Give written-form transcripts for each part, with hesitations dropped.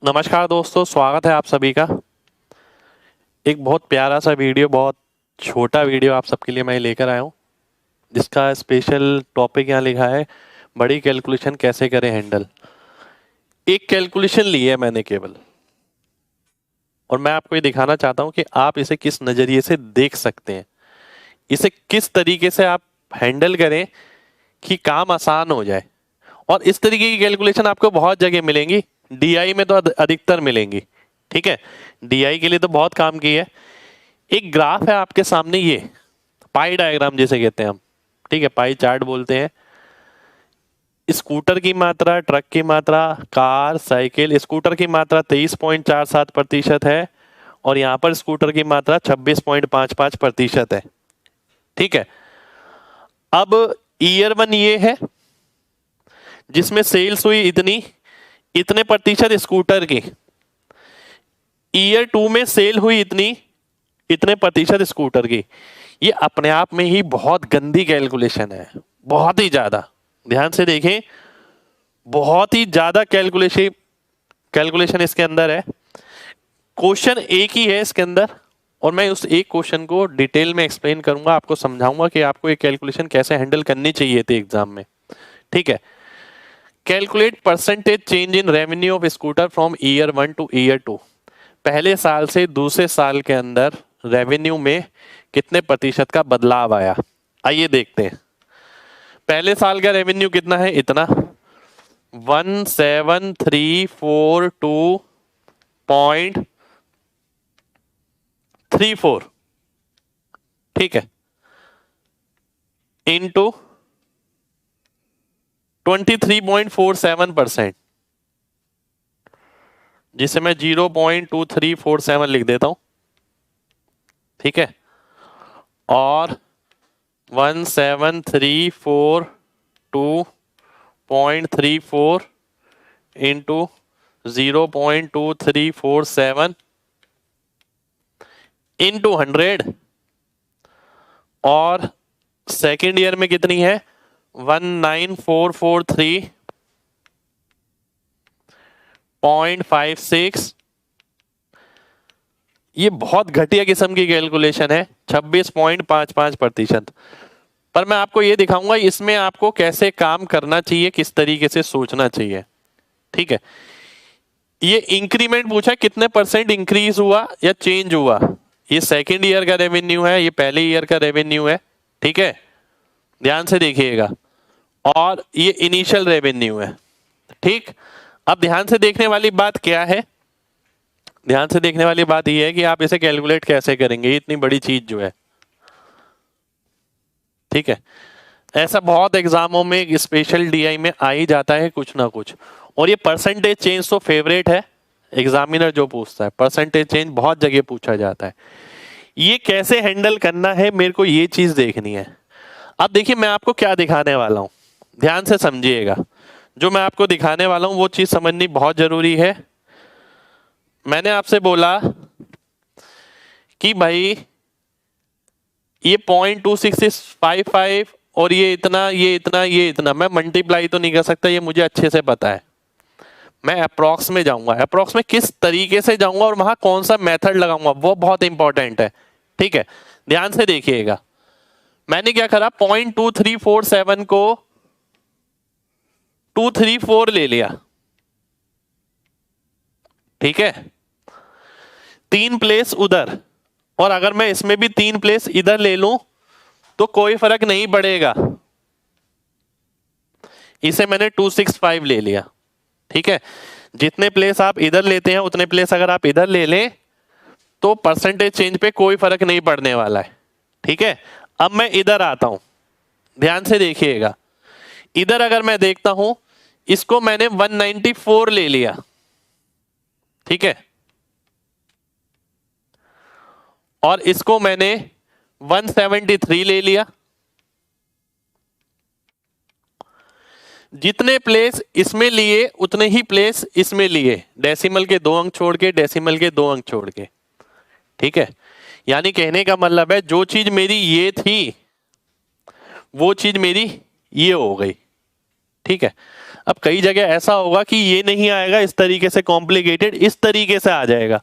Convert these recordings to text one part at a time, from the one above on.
नमस्कार दोस्तों, स्वागत है आप सभी का। एक बहुत प्यारा सा वीडियो, बहुत छोटा वीडियो आप सबके लिए मैं लेकर आया हूँ, जिसका स्पेशल टॉपिक यहाँ लिखा है, बड़ी कैलकुलेशन कैसे करें हैंडल। एक कैलकुलेशन ली है मैंने केवल, और मैं आपको ये दिखाना चाहता हूँ कि आप इसे किस नज़रिए से देख सकते हैं, इसे किस तरीके से आप हैंडल करें कि काम आसान हो जाए। और इस तरीके की कैलकुलेशन आपको बहुत जगह मिलेंगी, डीआई में तो अधिकतर मिलेंगी। ठीक है, डीआई के लिए तो बहुत काम की है। एक ग्राफ है आपके सामने, ये पाई डायग्राम जिसे कहते हैं हम, ठीक है, पाई चार्ट बोलते हैं। स्कूटर की मात्रा, ट्रक की मात्रा, कार, साइकिल। स्कूटर की मात्रा 23.47% है और यहाँ पर स्कूटर की मात्रा 26.55% है। ठीक है, अब ईयर 1 ये है जिसमें सेल्स हुई इतने प्रतिशत स्कूटर की। ईयर 2 में सेल हुई इतने प्रतिशत स्कूटर की। ये अपने आप में ही बहुत गंदी कैलकुलेशन है, बहुत ही ज्यादा। ध्यान से देखें, बहुत ही ज्यादा कैलकुलेशन इसके अंदर है। क्वेश्चन एक ही है इसके अंदर, और मैं उस एक क्वेश्चन को डिटेल में एक्सप्लेन करूंगा, आपको समझाऊंगा कि आपको ये कैलकुलेशन कैसे हैंडल करनी चाहिए थी एग्जाम में। ठीक है, calculate percentage change in revenue of scooter from year 1 two year 2। पहले साल से दूसरे साल के अंदर रेवेन्यू में कितने प्रतिशत का बदलाव आया, आइए देखते हैं। पहले साल का रेवेन्यू कितना है, इतना 17,342.34। ठीक है, इंटू 23.47%, जिसे मैं 0.2347 लिख देता हूं। ठीक है, और 17,342.34 इंटू 0.2347 इंटू 100, और सेकेंड ईयर में कितनी है 19,443.56। ये बहुत घटिया किस्म की कैलकुलेशन है, 26.55%। पर मैं आपको ये दिखाऊंगा इसमें आपको कैसे काम करना चाहिए, किस तरीके से सोचना चाहिए। ठीक है, ये इंक्रीमेंट पूछा है, कितने परसेंट इंक्रीज हुआ या चेंज हुआ। ये सेकेंड ईयर का रेवेन्यू है, ये पहले ईयर का रेवेन्यू है। ठीक है, ध्यान से देखिएगा, और ये इनिशियल रेवेन्यू है। ठीक, अब ध्यान से देखने वाली बात क्या है, ध्यान से देखने वाली बात यह है कि आप इसे कैलकुलेट कैसे करेंगे, ये इतनी बड़ी चीज जो है। ठीक है, ऐसा बहुत एग्जामों में स्पेशल डीआई में आ ही जाता है कुछ ना कुछ। और ये परसेंटेज चेंज तो फेवरेट है, एग्जामिनर जो पूछता है परसेंटेज चेंज बहुत जगह पूछा जाता है। ये कैसे हैंडल करना है, मेरे को ये चीज देखनी है। अब देखिए मैं आपको क्या दिखाने वाला हूं, ध्यान से समझिएगा। जो मैं आपको दिखाने वाला हूं वो चीज समझनी बहुत जरूरी है। मैंने आपसे बोला कि भाई ये 0.2655 और ये इतना, ये इतना, ये इतना, मैं मल्टीप्लाई तो नहीं कर सकता, ये मुझे अच्छे से पता है। मैं अप्रॉक्स में जाऊंगा, अप्रॉक्स में किस तरीके से जाऊंगा और वहां कौन सा मेथड लगाऊंगा वो बहुत इंपॉर्टेंट है। ठीक है, ध्यान से देखिएगा। मैंने क्या करा, 0.2347 को 234 ले लिया। ठीक है, 3 प्लेस उधर, और अगर मैं इसमें भी 3 प्लेस इधर ले लूं तो कोई फर्क नहीं पड़ेगा। इसे मैंने 265 ले लिया। ठीक है, जितने प्लेस आप इधर लेते हैं उतने प्लेस अगर आप इधर ले लें तो परसेंटेज चेंज पे कोई फर्क नहीं पड़ने वाला है। ठीक है, अब मैं इधर आता हूं, ध्यान से देखिएगा। इधर अगर मैं देखता हूं, इसको मैंने 194 ले लिया। ठीक है, और इसको मैंने 173 ले लिया। जितने प्लेस इसमें लिए उतने ही प्लेस इसमें लिए, डेसिमल के 2 अंक छोड़ के, डेसिमल के 2 अंक छोड़ के। ठीक है, यानी कहने का मतलब है जो चीज मेरी ये थी वो चीज मेरी ये हो गई। ठीक है, अब कई जगह ऐसा होगा कि ये नहीं आएगा इस तरीके से कॉम्प्लिकेटेड, इस तरीके से आ जाएगा।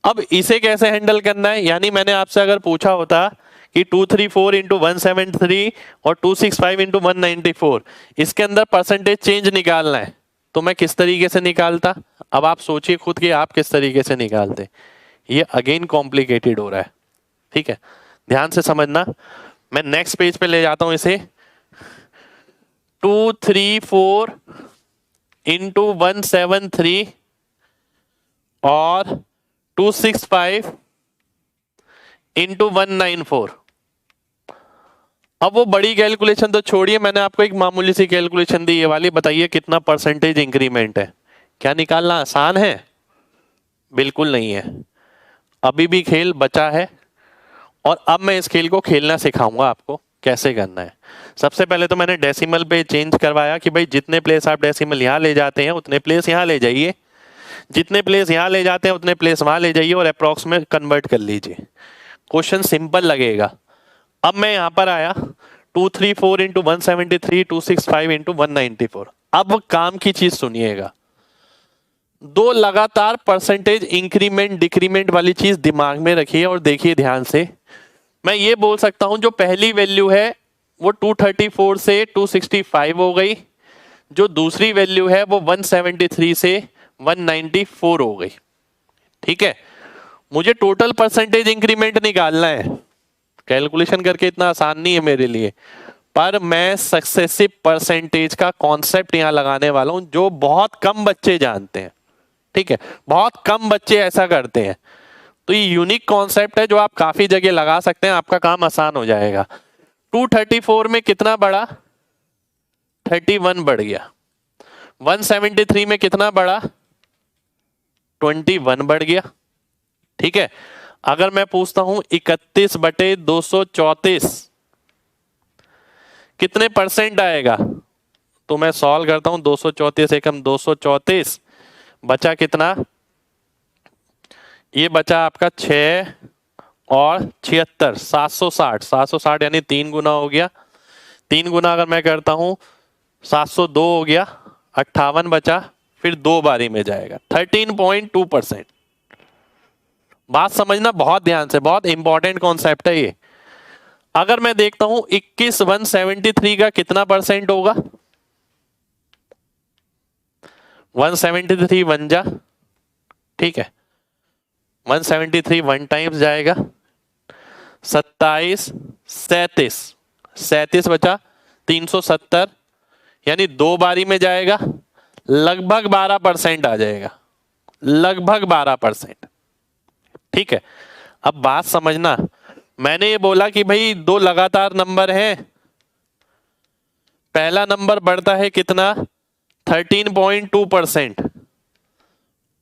अब इसे कैसे हैंडल करना है, यानी मैंने आपसे अगर पूछा होता कि 234 इंटू 173 और 265 इंटू 194, इसके अंदर परसेंटेज चेंज निकालना है, तो मैं किस तरीके से निकालता। अब आप सोचिए खुद कि आप किस तरीके से निकालते। ये अगेन कॉम्प्लिकेटेड हो रहा है, ठीक है, ध्यान से समझना। मैं नेक्स्ट पेज पे ले जाता हूं इसे। 234 इंटू 173 और 265 इंटू 194। अब वो बड़ी कैलकुलेशन तो छोड़िए, मैंने आपको एक मामूली सी कैलकुलेशन दी, ये वाली। बताइए कितना परसेंटेज इंक्रीमेंट है। क्या निकालना आसान है? बिल्कुल नहीं है। अभी भी खेल बचा है और अब मैं इस खेल को खेलना सिखाऊंगा आपको कैसे करना है। सबसे पहले तो मैंने डेसिमल पे चेंज करवाया कि भाई जितने प्लेस आप डेसिमल यहाँ ले जाते हैं उतने प्लेस यहाँ ले जाइए, जितने प्लेस यहाँ ले जाते हैं उतने प्लेस वहां ले जाइए और अप्रॉक्स में कन्वर्ट कर लीजिए। क्वेश्चन सिंपल लगेगा। अब मैं यहां पर आया 234 इंटू 173, 265 इंटू 194। अब काम की चीज सुनिएगा, दो लगातार परसेंटेज इंक्रीमेंट डिक्रीमेंट वाली चीज दिमाग में रखिए और देखिए ध्यान से। मैं ये बोल सकता हूं जो पहली वैल्यू है वो 234 से 265 हो गई, जो दूसरी वैल्यू है वो 173 से 194 हो गई, ठीक है। मुझे टोटल परसेंटेज इंक्रीमेंट निकालना है। कैलकुलेशन करके इतना आसान नहीं है मेरे लिए, पर मैं सक्सेसिव परसेंटेज का कॉन्सेप्ट यहां लगाने वाला हूं जो बहुत कम बच्चे जानते हैं, ठीक है, बहुत कम बच्चे ऐसा करते हैं। तो ये यूनिक कॉन्सेप्ट है जो आप काफी जगह लगा सकते हैं, आपका काम आसान हो जाएगा। 234 में कितना बढ़ा? 31 बढ़ गया। 173 में कितना बढ़ा? 21 बढ़ गया, ठीक है। अगर मैं पूछता हूं 31/234 कितने परसेंट आएगा, तो मैं सॉल्व करता हूं। 234 एकम 234, बचा कितना? ये बचा आपका 6 और 76, 760। 760 यानी 3 गुना हो गया। 3 गुना अगर मैं करता हूं 702 हो गया, 58 बचा, फिर 2 बारी में जाएगा। 13.2%। बात समझना बहुत ध्यान से, बहुत इंपॉर्टेंट कॉन्सेप्ट है ये। अगर मैं देखता हूं 21 173 का कितना परसेंट होगा? 173 वन जा, ठीक है, 173 वन टाइम्स जाएगा। 27 37 बचा, 370 यानी 2 बारी में जाएगा, लगभग 12% आ जाएगा, लगभग 12%, ठीक है। अब बात समझना, मैंने ये बोला कि भाई 2 लगातार नंबर हैं, पहला नंबर बढ़ता है कितना? 13.2%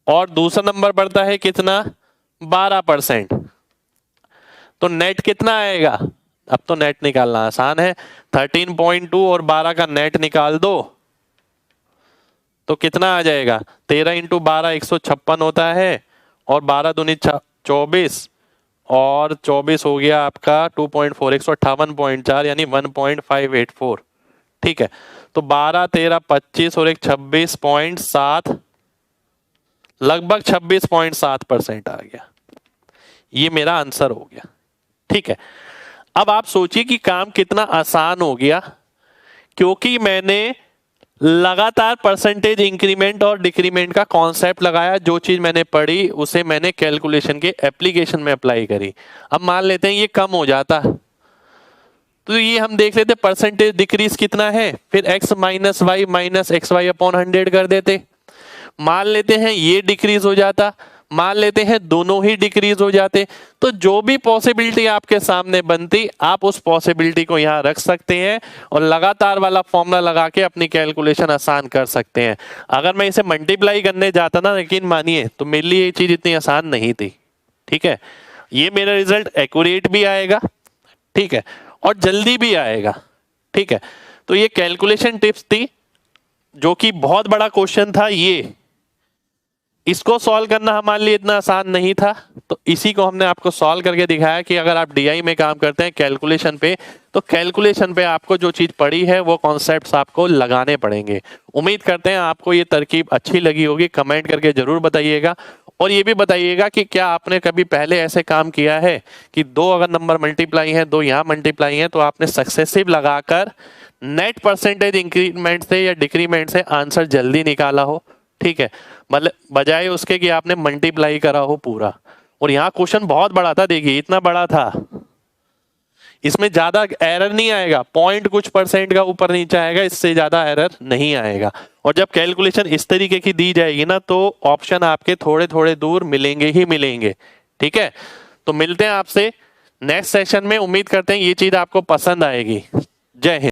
और दूसरा नंबर बढ़ता है कितना? 12%। तो नेट कितना आएगा? अब तो नेट निकालना आसान है। 13.2 और 12 का नेट निकाल दो तो कितना आ जाएगा? 13 इंटू 12 156 होता है और 12 दूनी 24 और 24 हो गया आपका 2.4 158.4 यानी 1.584, ठीक है। तो 12 13 25 और एक 26.7, लगभग 26.7% आ गया। ये मेरा आंसर हो गया, ठीक है। अब आप सोचिए कि काम कितना आसान हो गया, क्योंकि मैंने लगातार परसेंटेज इंक्रीमेंट और डिक्रीमेंट का कॉन्सेप्ट लगाया। जो चीज मैंने पढ़ी उसे मैंने कैलकुलेशन के एप्लीकेशन में अप्लाई करी। अब मान लेते हैं ये कम हो जाता, तो ये हम देख लेते परसेंटेज डिक्रीज कितना है, फिर x minus y minus x y upon 100 कर देते। मान लेते हैं ये डिक्रीज हो जाता, मान लेते हैं दोनों ही डिक्रीज हो जाते। तो जो भी पॉसिबिलिटी आपके सामने बनती, आप उस पॉसिबिलिटी को यहां रख सकते हैं और लगातार वाला फॉर्मूला लगा के अपनी कैलकुलेशन आसान कर सकते हैं। अगर मैं इसे मल्टीप्लाई करने जाता ना, यकीन मानिए, तो मेरे लिए ये चीज इतनी आसान नहीं थी, ठीक है। ये मेरा रिजल्ट एक्यूरेट भी आएगा, ठीक है, और जल्दी भी आएगा, ठीक है। तो ये कैलकुलेशन टिप्स थी, जो कि बहुत बड़ा क्वेश्चन था ये, इसको सॉल्व करना हमारे लिए इतना आसान नहीं था, तो इसी को हमने आपको सॉल्व करके दिखाया कि अगर आप डीआई में काम करते हैं कैलकुलेशन पे, तो कैलकुलेशन पे आपको जो चीज पड़ी है वो कॉन्सेप्ट्स आपको लगाने पड़ेंगे। उम्मीद करते हैं आपको ये तरकीब अच्छी लगी होगी, कमेंट करके जरूर बताइएगा। और ये भी बताइएगा कि क्या आपने कभी पहले ऐसे काम किया है कि दो अगर नंबर मल्टीप्लाई है, दो यहाँ मल्टीप्लाई है, तो आपने सक्सेसिव लगाकर नेट परसेंटेज इंक्रीमेंट से या डिक्रीमेंट से आंसर जल्दी निकाला हो। ठीक है, मतलब बजाय उसके कि आपने मल्टीप्लाई करा हो पूरा। और यहाँ क्वेश्चन बहुत बड़ा था, देखिए इतना बड़ा था, इसमें ज्यादा एरर नहीं आएगा, पॉइंट कुछ परसेंट का ऊपर नीचे आएगा, इससे ज्यादा एरर नहीं आएगा। और जब कैलकुलेशन इस तरीके की दी जाएगी ना, तो ऑप्शन आपके थोड़े थोड़े दूर मिलेंगे ही मिलेंगे। ठीक है, तो मिलते हैं आपसे नेक्स्ट सेशन में। उम्मीद करते हैं ये चीज आपको पसंद आएगी। जय हिंद।